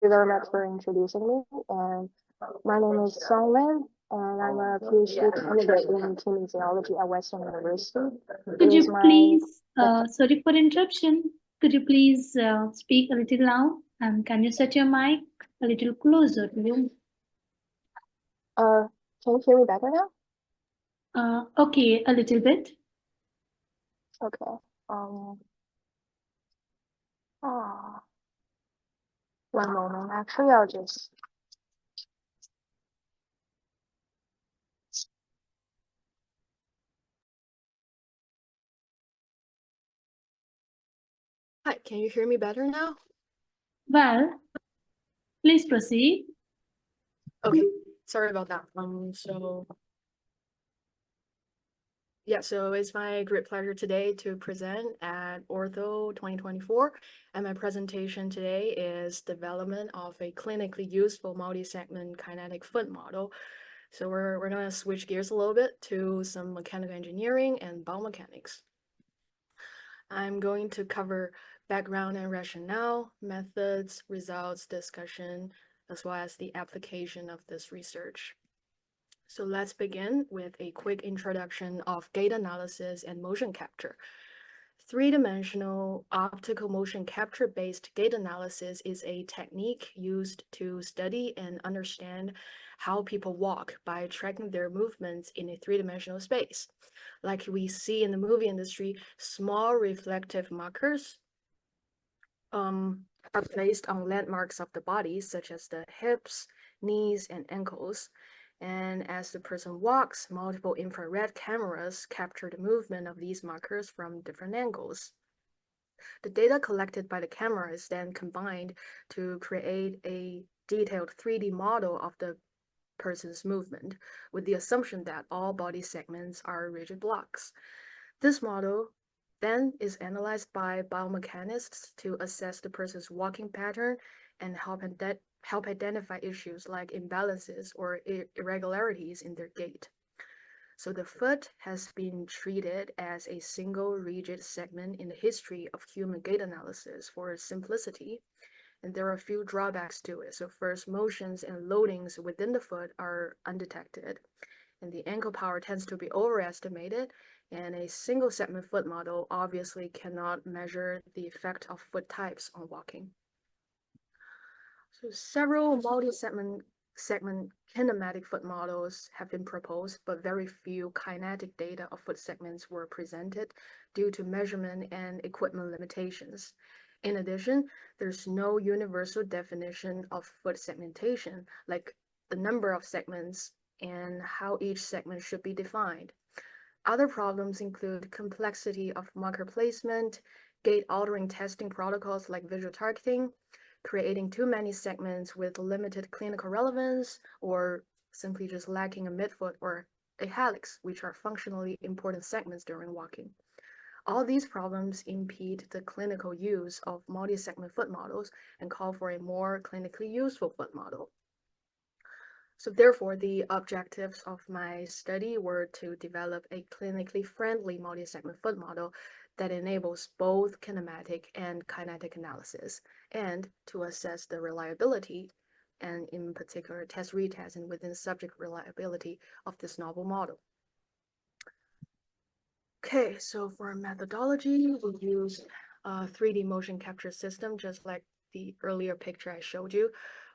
you very much for introducing me. And my name is Songlin, and I'm a PhD candidate in kinesiology at Western University. It Could is you my please, sorry for interruption, could you please speak a little loud and can you set your mic a little closer to you? uh. Can you hear me better now? Okay, a little bit. Okay. Um. Ah, 1 moment. Actually, I'll just. Hi, can you hear me better now? Well, please proceed. Okay. Sorry about that. So it's my great pleasure today to present at Ortho 2024. And my presentation today is development of a clinically useful multi-segment kinetic foot model. So we're going to switch gears a little bit to some mechanical engineering and biomechanics. I'm going to cover background and rationale, methods, results, discussion, as well as the application of this research. So let's begin with a quick introduction of gait analysis and motion capture. Three-dimensional optical motion capture-based gait analysis is a technique used to study and understand how people walk by tracking their movements in a three-dimensional space. Like we see in the movie industry, small reflective markers are placed on landmarks of the body, such as the hips, knees, and ankles. And as the person walks, multiple infrared cameras capture the movement of these markers from different angles. The data collected by the camera is then combined to create a detailed 3D model of the person's movement, with the assumption that all body segments are rigid blocks. This model then is analyzed by biomechanists to assess the person's walking pattern and help identify issues like imbalances or irregularities in their gait. So the foot has been treated as a single rigid segment in the history of human gait analysis for simplicity, and there are a few drawbacks to it. So first, motions and loadings within the foot are undetected, and the ankle power tends to be overestimated, and a single segment foot model obviously cannot measure the effect of foot types on walking. So several multi-segment kinematic foot models have been proposed, but very few kinetic data of foot segments were presented due to measurement and equipment limitations. In addition, there's no universal definition of foot segmentation, like the number of segments and how each segment should be defined. Other problems include complexity of marker placement, gait-altering testing protocols like visual targeting, creating too many segments with limited clinical relevance, or simply just lacking a midfoot or a hallux, which are functionally important segments during walking. All these problems impede the clinical use of multi-segment foot models and call for a more clinically useful foot model. So therefore, the objectives of my study were to develop a clinically friendly multi-segment foot model that enables both kinematic and kinetic analysis, and to assess the reliability, and in particular test retest and within subject reliability of this novel model. Okay, so for methodology, we use a 3D motion capture system, just like the earlier picture I showed you,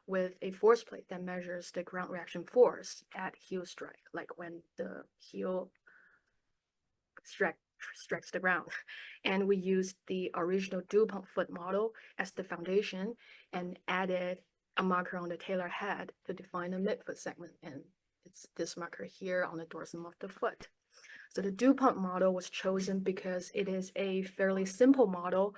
with a force plate that measures the ground reaction force at heel strike, like when the heel strikes the ground. And we used the original DuPont foot model as the foundation and added a marker on the talar head to define the midfoot segment. And it's this marker here on the dorsum of the foot. So the DuPont model was chosen because it is a fairly simple model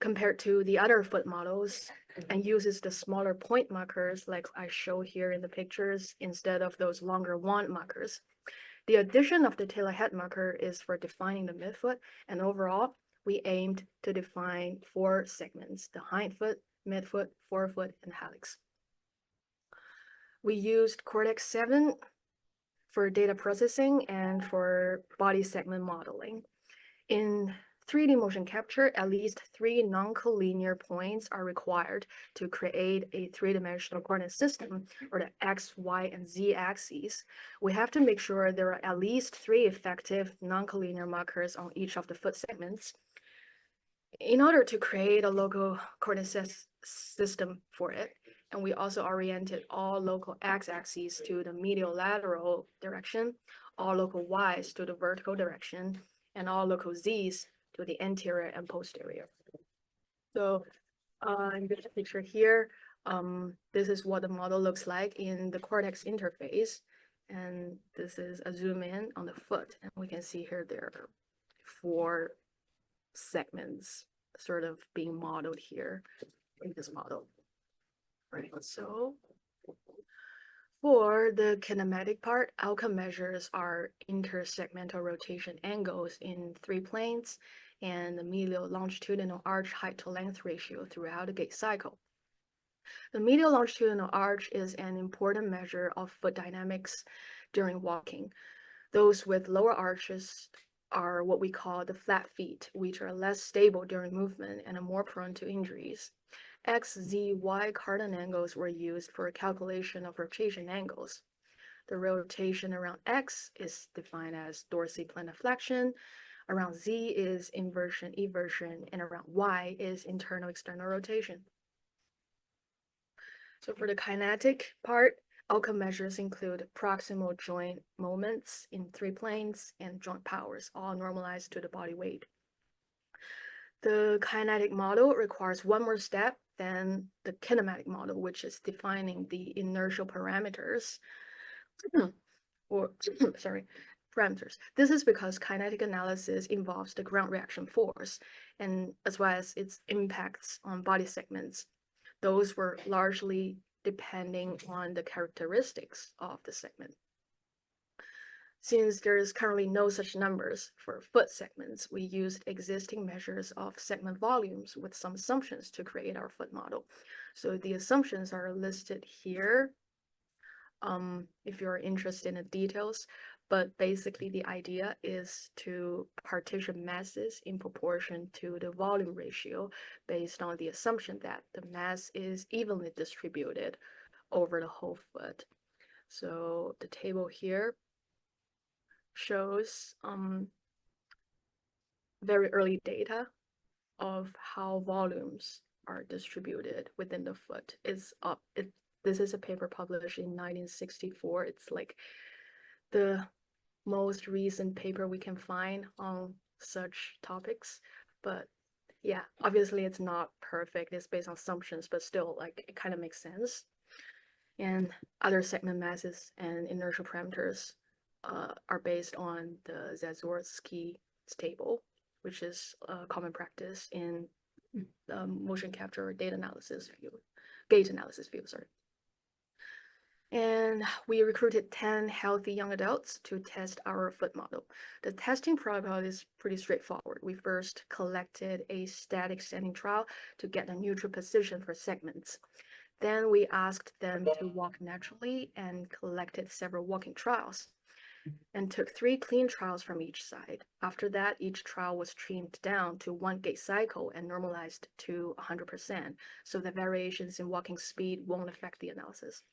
compared to the other foot models and uses the smaller point markers like I show here in the pictures instead of those longer wand markers. The addition of the talar head marker is for defining the midfoot, and overall, we aimed to define 4 segments: the hindfoot, midfoot, forefoot, and hallux. We used Cortex 7 for data processing and for body segment modeling. In 3D motion capture, at least 3 non-collinear points are required to create a three-dimensional coordinate system, or the X, Y, and Z axes. We have to make sure there are at least 3 effective non-collinear markers on each of the foot segments in order to create a local coordinate system for it. And we also oriented all local x-axes to the medial lateral direction, all local y's to the vertical direction, and all local z's to the anterior and posterior. So in this picture here, this is what the model looks like in the cortex interface. And this is a zoom in on the foot. And we can see here there are 4 segments sort of being modeled here in this model. Right, so for the kinematic part, outcome measures are intersegmental rotation angles in 3 planes and the medial longitudinal arch height to length ratio throughout the gait cycle. The medial longitudinal arch is an important measure of foot dynamics during walking. Those with lower arches are what we call the flat feet, which are less stable during movement and are more prone to injuries. X, Z, Y cardinal angles were used for calculation of rotation angles. The rotation around X is defined as dorsiplantar around Z is inversion, eversion, and around Y is internal external rotation. So for the kinetic part, outcome measures include proximal joint moments in 3 planes and joint powers, all normalized to the body weight. The kinetic model requires one more step than the kinematic model, which is defining the inertial parameters, or parameters. This is because kinetic analysis involves the ground reaction force, and as well as its impacts on body segments. Those were largely depending on the characteristics of the segment. Since there is currently no such numbers for foot segments, we used existing measures of segment volumes with some assumptions to create our foot model. So the assumptions are listed here if you're interested in the details, but basically the idea is to partition masses in proportion to the volume ratio based on the assumption that the mass is evenly distributed over the whole foot. So the table here shows very early data of how volumes are distributed within the foot. This is a paper published in 1964. It's like the most recent paper we can find on such topics. But yeah, obviously it's not perfect. It's based on assumptions, but still, like, it kind of makes sense. And other segment masses and inertial parameters are based on the Zazorski table, which is a common practice in motion capture or data analysis field, gait analysis field, sorry. And we recruited 10 healthy young adults to test our foot model. The testing protocol is pretty straightforward. We first collected a static standing trial to get a neutral position for segments. Then we asked them to walk naturally and collected several walking trials and took 3 clean trials from each side. After that, each trial was trimmed down to 1 gait cycle and normalized to 100%, so that variations in walking speed won't affect the analysis.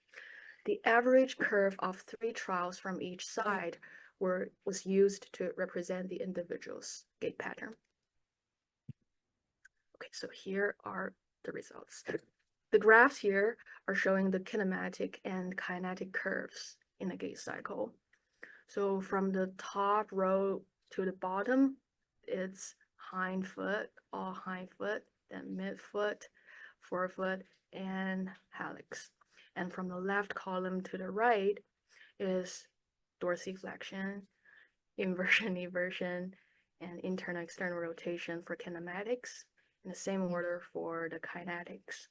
The average curve of 3 trials from each side was used to represent the individual's gait pattern. Okay, so here are the results. The graphs here are showing the kinematic and kinetic curves in a gait cycle. So from the top row to the bottom, it's hind foot, all hind foot, then midfoot, forefoot, and hallux. And from the left column to the right is dorsiflexion, inversion, eversion, and internal external rotation for kinematics, in the same order for the kinetics.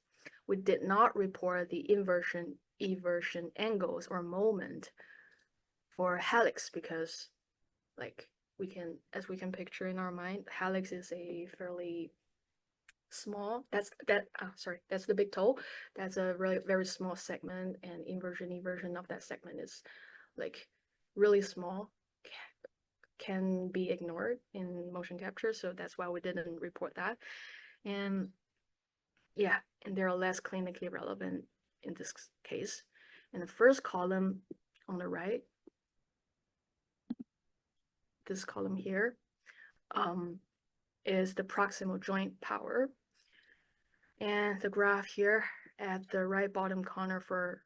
We did not report the inversion, eversion angles or moment for hallux because, like, as we can picture in our mind, hallux is a fairly small, that's the big toe. That's a really very small segment, and inversion, eversion of that segment is like really small can be ignored in motion capture, so that's why we didn't report that. And yeah, and they're less clinically relevant in this case. In the first column on the right, this column here, is the proximal joint power. And the graph here at the right bottom corner for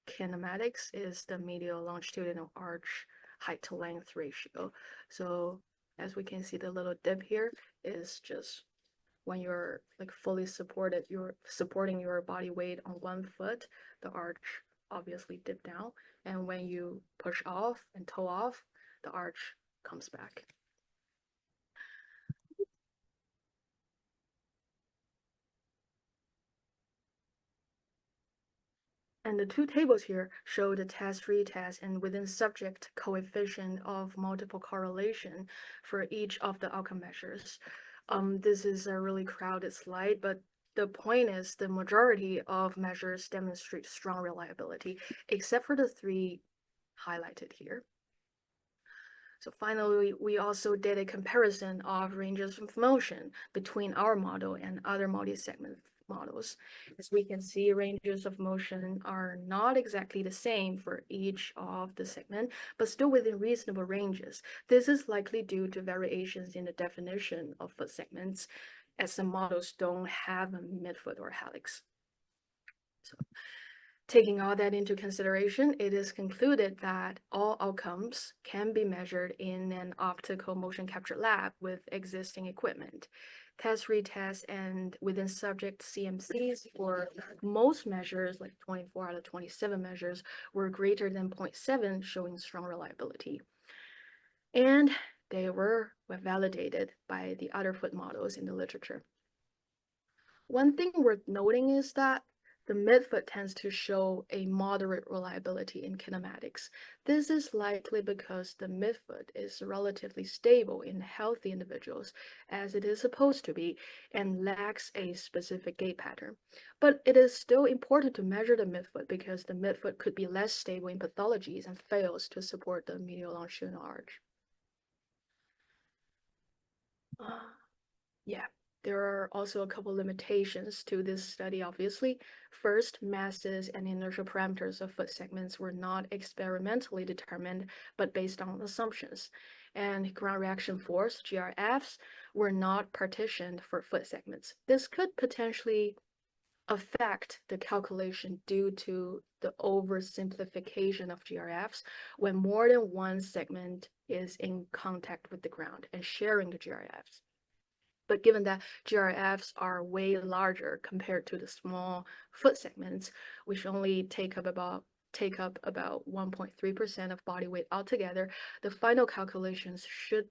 kinematics is the medial longitudinal arch height to length ratio. So as we can see, the little dip here is just when you're like fully supported, you're supporting your body weight on one foot, the arch obviously dip down. And when you push off and toe off, the arch comes back. And the two tables here show the test, retest, and within subject coefficient of multiple correlation for each of the outcome measures. This is a really crowded slide, but the point is the majority of measures demonstrate strong reliability, except for the three highlighted here. So finally, we also did a comparison of ranges of motion between our model and other multi-segment models. As we can see, ranges of motion are not exactly the same for each of the segment, but still within reasonable ranges. This is likely due to variations in the definition of foot segments, as some models don't have a midfoot or helix. So, taking all that into consideration, it is concluded that all outcomes can be measured in an optical motion capture lab with existing equipment. Test, retest, and within subject CMCs for most measures, like 24 out of 27 measures, were greater than 0.7, showing strong reliability. And they were validated by the other foot models in the literature. One thing worth noting is that the midfoot tends to show a moderate reliability in kinematics. This is likely because the midfoot is relatively stable in healthy individuals, as it is supposed to be, and lacks a specific gait pattern. But it is still important to measure the midfoot because the midfoot could be less stable in pathologies and fails to support the medial longitudinal arch. Yeah. There are also a couple limitations to this study, obviously. First, masses and inertial parameters of foot segments were not experimentally determined, but based on assumptions. And ground reaction force, GRFs, were not partitioned for foot segments. This could potentially affect the calculation due to the oversimplification of GRFs when more than one segment is in contact with the ground and sharing the GRFs. But given that GRFs are way larger compared to the small foot segments, which only take up about 1.3% of body weight altogether, the final calculations should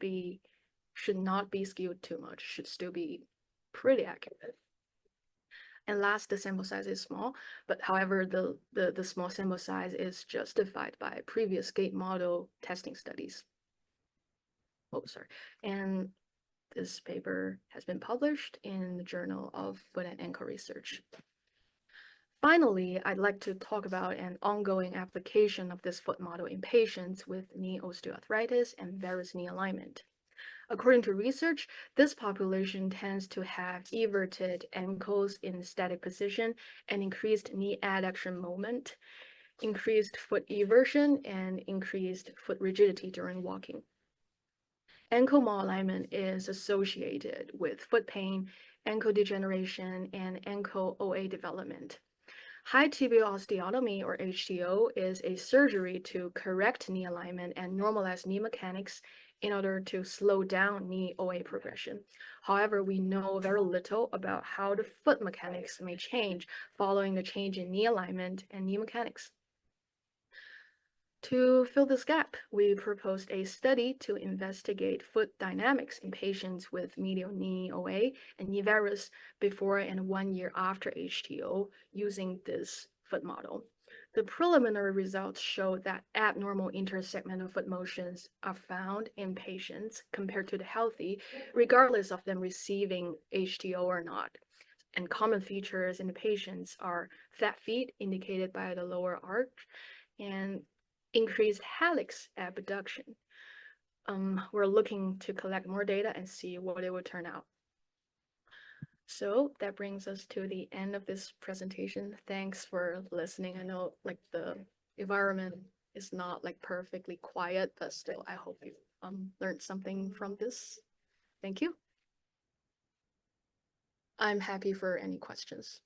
not be skewed too much, should still be pretty accurate. And last, the sample size is small, but however, the small sample size is justified by previous gait model testing studies. Oh, sorry. And this paper has been published in the Journal of Foot and Ankle Research. Finally, I'd like to talk about an ongoing application of this foot model in patients with knee osteoarthritis and varus knee alignment. According to research, this population tends to have everted ankles in static position and increased knee adduction moment, increased foot eversion, and increased foot rigidity during walking. Ankle malalignment is associated with foot pain, ankle degeneration, and ankle OA development. High tibial osteotomy, or HTO, is a surgery to correct knee alignment and normalize knee mechanics in order to slow down knee OA progression. However, we know very little about how the foot mechanics may change following the change in knee alignment and knee mechanics. To fill this gap, we proposed a study to investigate foot dynamics in patients with medial knee OA and knee varus before and 1 year after HTO using this foot model. The preliminary results show that abnormal intersegmental foot motions are found in patients compared to the healthy, regardless of them receiving HTO or not. And common features in the patients are flat feet indicated by the lower arch and increased helix abduction. we're looking to collect more data and see what it would turn out. So that brings us to the end of this presentation. Thanks for listening. I know like the environment is not like perfectly quiet, but still I hope you learned something from this. Thank you. I'm happy for any questions.